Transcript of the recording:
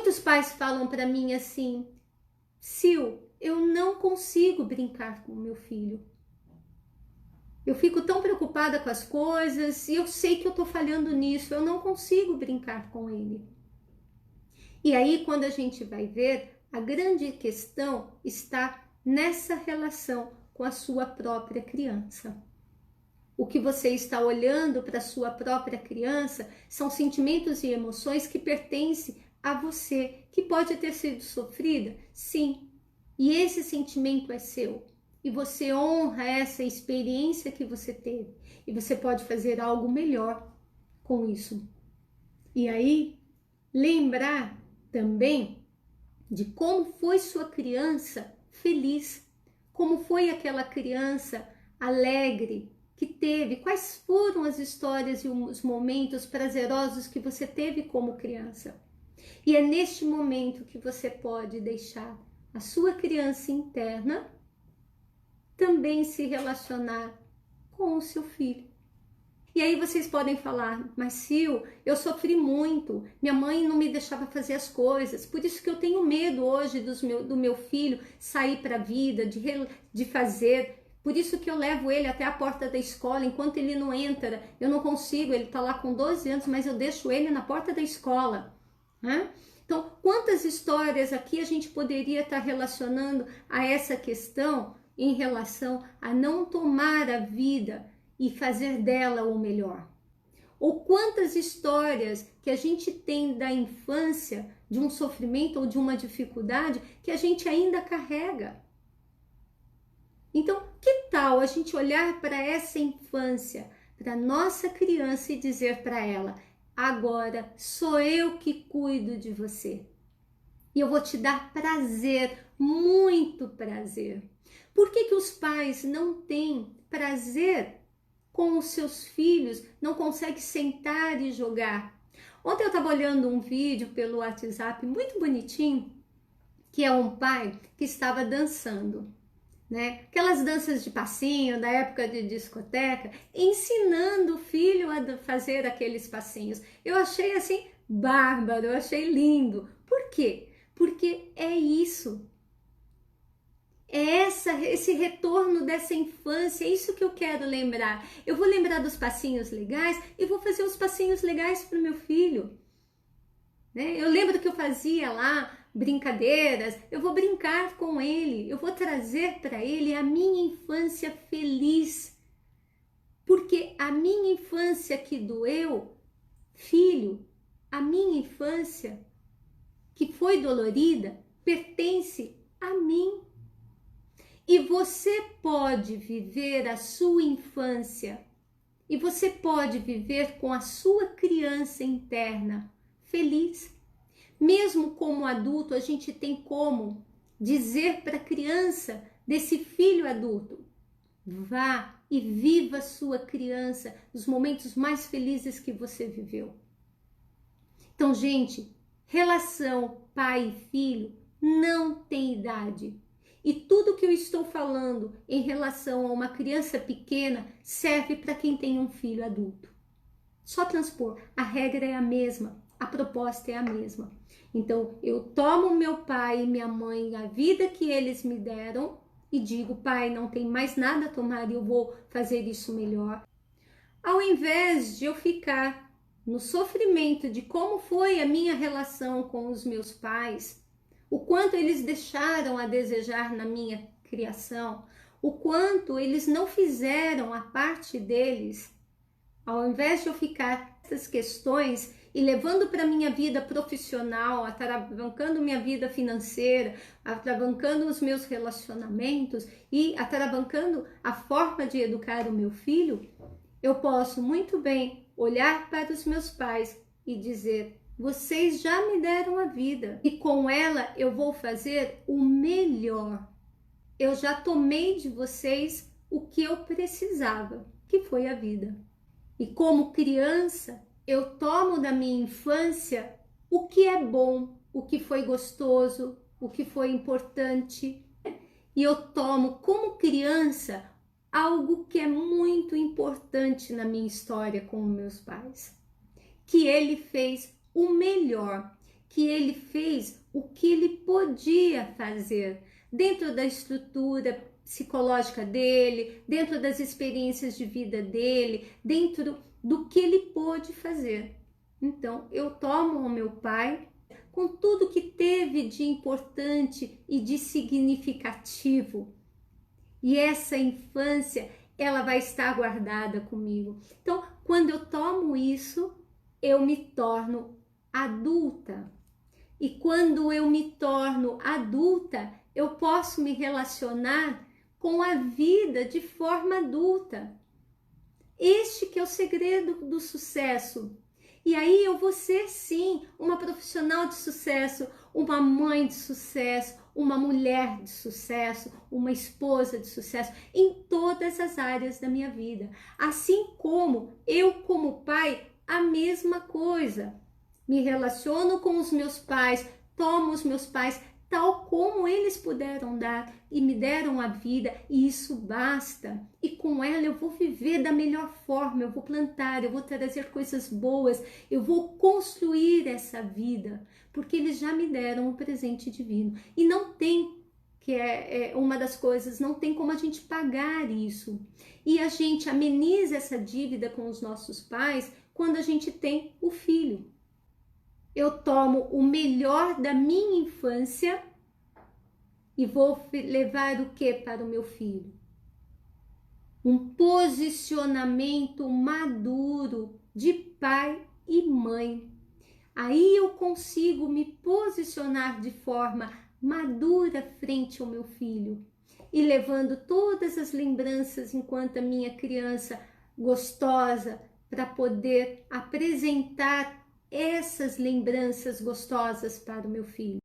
Muitos pais falam para mim assim: Sil, eu não consigo brincar com o meu filho. Eu fico tão preocupada com as coisas e eu sei que eu estou falhando nisso, eu não consigo brincar com ele. E aí, quando a gente vai ver, a grande questão está nessa relação com a sua própria criança. O que você está olhando para a sua própria criança são sentimentos e emoções que pertencem a você, que pode ter sido sofrida, sim. E esse sentimento é seu. E você honra essa experiência que você teve. E você pode fazer algo melhor com isso. E aí, lembrar também de como foi sua criança feliz. Como foi aquela criança alegre que teve. Quais foram as histórias e os momentos prazerosos que você teve como criança. E é neste momento que você pode deixar a sua criança interna também se relacionar com o seu filho. E aí vocês podem falar, mas Sil, eu sofri muito, minha mãe não me deixava fazer as coisas, por isso que eu tenho medo hoje do meu filho sair para a vida, de fazer, por isso que eu levo ele até a porta da escola, enquanto ele não entra, eu não consigo, ele está lá com 12 anos, mas eu deixo ele na porta da escola, né? Então, quantas histórias aqui a gente poderia estar relacionando a essa questão em relação a não tomar a vida e fazer dela o melhor? Ou quantas histórias que a gente tem da infância, de um sofrimento ou de uma dificuldade que a gente ainda carrega? Então, que tal a gente olhar para essa infância, para nossa criança e dizer para ela: agora sou eu que cuido de você. E eu vou te dar prazer, muito prazer. Por que os pais não têm prazer com os seus filhos, não conseguem sentar e jogar? Ontem eu estava olhando um vídeo pelo WhatsApp muito bonitinho, que é um pai que estava dançando, né? Aquelas danças de passinho da época de discoteca, ensinando o filho a fazer aqueles passinhos. Eu achei assim bárbaro, eu achei lindo. Por quê? Porque é isso. É esse retorno dessa infância, é isso que eu quero lembrar. Eu vou lembrar dos passinhos legais e vou fazer os passinhos legais para o meu filho. Né? Eu lembro que eu fazia lá brincadeiras, eu vou brincar com ele, eu vou trazer para ele a minha infância feliz. Porque a minha infância que doeu, filho, a minha infância que foi dolorida, pertence a mim. E você pode viver a sua infância e você pode viver com a sua criança interna feliz. Mesmo como adulto, a gente tem como dizer para a criança desse filho adulto: vá e viva a sua criança, os momentos mais felizes que você viveu. Então, gente, relação pai e filho não tem idade. E tudo que eu estou falando em relação a uma criança pequena serve para quem tem um filho adulto. Só transpor, a regra é a mesma, a proposta é a mesma. Então, eu tomo meu pai e minha mãe, a vida que eles me deram, e digo: pai, não tem mais nada a tomar e eu vou fazer isso melhor. Ao invés de eu ficar no sofrimento de como foi a minha relação com os meus pais, o quanto eles deixaram a desejar na minha criação, o quanto eles não fizeram a parte deles, ao invés de eu ficar nessas questões e levando para minha vida profissional, atravancando minha vida financeira, atravancando os meus relacionamentos e atravancando a forma de educar o meu filho, eu posso muito bem olhar para os meus pais e dizer: vocês já me deram a vida e com ela eu vou fazer o melhor. Eu já tomei de vocês o que eu precisava, que foi a vida. E como criança, eu tomo da minha infância o que é bom, o que foi gostoso, o que foi importante. E eu tomo como criança algo que é muito importante na minha história com meus pais. Que ele fez o melhor, que ele fez o que ele podia fazer dentro da estrutura psicológica dele, dentro das experiências de vida dele, dentro do que ele pôde fazer. Então, eu tomo o meu pai com tudo que teve de importante e de significativo. E essa infância, ela vai estar guardada comigo. Então, quando eu tomo isso, eu me torno adulta. E quando eu me torno adulta, eu posso me relacionar com a vida de forma adulta. Este que é o segredo do sucesso. E aí eu vou ser, sim, uma profissional de sucesso, uma mãe de sucesso, uma mulher de sucesso, uma esposa de sucesso, em todas as áreas da minha vida. Assim como eu, como pai, a mesma coisa. Me relaciono com os meus pais, tomo os meus pais tal como eles puderam dar e me deram a vida, e isso basta. E com ela eu vou viver da melhor forma, eu vou plantar, eu vou trazer coisas boas, eu vou construir essa vida, porque eles já me deram o presente divino. E não tem, que é uma das coisas, não tem como a gente pagar isso. E a gente ameniza essa dívida com os nossos pais quando a gente tem o filho. Eu tomo o melhor da minha infância e vou levar o que para o meu filho? Um posicionamento maduro de pai e mãe. Aí eu consigo me posicionar de forma madura frente ao meu filho e levando todas as lembranças enquanto a minha criança gostosa para poder apresentar essas lembranças gostosas para o meu filho.